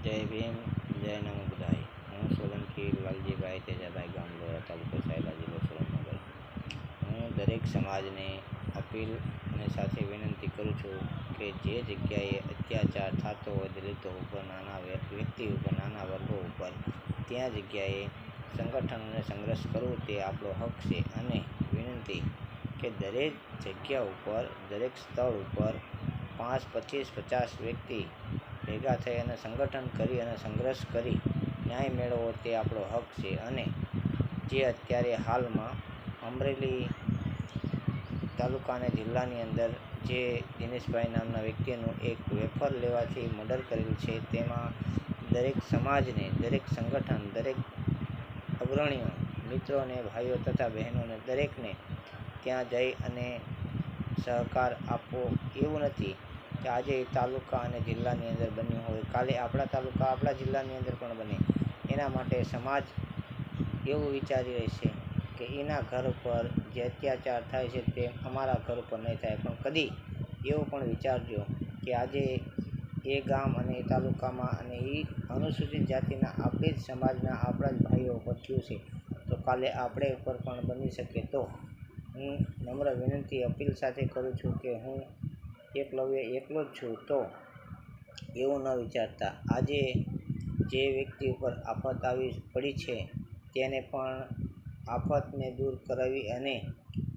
જય ભીમ, જય નમો બધાય. હું સોલંકી લાલજીભાઈ તેજાભાઈ, ગામ લોયા, તાલુકો સાયલા, જિલ્લો સુરેન્દ્રનગર. હું દરેક સમાજને અપીલ અને સાથે વિનંતી કરું છું કે જે જગ્યાએ અત્યાચાર થતો હોય દલિતો ઉપર, નાના વ્યક્તિ ઉપર, નાના વર્ગો ઉપર, ત્યાં જગ્યાએ સંગઠન અને સંઘર્ષ કરવું તે આપણો હક છે. અને વિનંતી કે દરેક જગ્યા ઉપર, દરેક સ્થળ ઉપર 5, 25, 50 વ્યક્તિ ભેગા થઈ અને સંગઠન કરી અને સંઘર્ષ કરી ન્યાય મેળવવો તે આપણો હક છે. અને જે અત્યારે હાલમાં અમરેલી તાલુકા અને જિલ્લાની અંદર જે દિનેશભાઈ નામના વ્યક્તિનું એક વેફર લેવાથી મર્ડર કરેલું છે, તેમાં દરેક સમાજને, દરેક સંગઠન, દરેક અગ્રણીઓ, મિત્રોને, ભાઈઓ તથા બહેનોને દરેકને ત્યાં જઈ અને સહકાર આપવો. એવું નથી કે આજે તાલુકા અને જિલ્લાની અંદર બન્યું હોય, કાલે આપણા તાલુકા, આપણા જિલ્લાની અંદર પણ બને. એના માટે સમાજ એવું વિચારી રહેશે કે એના ઘર પર જે અત્યાચાર થાય છે તે અમારા ઘર ઉપર નહીં થાય. પણ કદી એવું પણ વિચારજો કે આજે એ ગામ અને એ તાલુકામાં અને એ અનુસૂચિત જાતિના આપણી જ સમાજના આપણા જ ભાઈઓ ઉપર થયું છે, તો કાલે આપણે ઉપર પણ બની શકે. તો હું નમ્ર વિનંતી અપીલ સાથે કરું છું કે હું એકલવ્ય એકલો જ છું. તો એવું ન વિચારતા આજે જે વ્યક્તિ ઉપર આફત આવી પડી છે તેને પણ આફતને દૂર કરાવી અને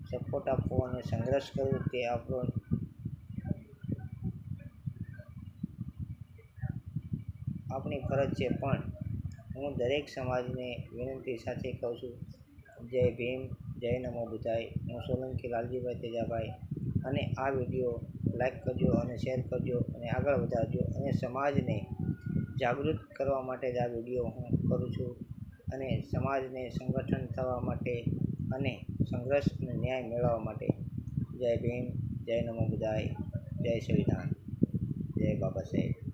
સપોર્ટ આપવો અને સંઘર્ષ કરવો તે આપણી ફરજ છે. પણ હું દરેક સમાજને વિનંતી સાથે કહું છું, જય ભીમ, જય નમો બુદ્ધાય. હું સોલંકી લાલજીભાઈ તેજાભાઈ. અને આ વિડીયો લાઈક કરજો અને શેર કરજો અને આગળ વધારજો. અને સમાજને જાગૃત કરવા માટે જ આ વિડીયો હું કરું છું. અને સમાજને સંગઠન થવા માટે અને સંઘર્ષ અને ન્યાય મેળવવા માટે. જય ભીમ, જય નમો બુદ્ધાય, જય સંવિધાન, જય બાબા સાહેબ.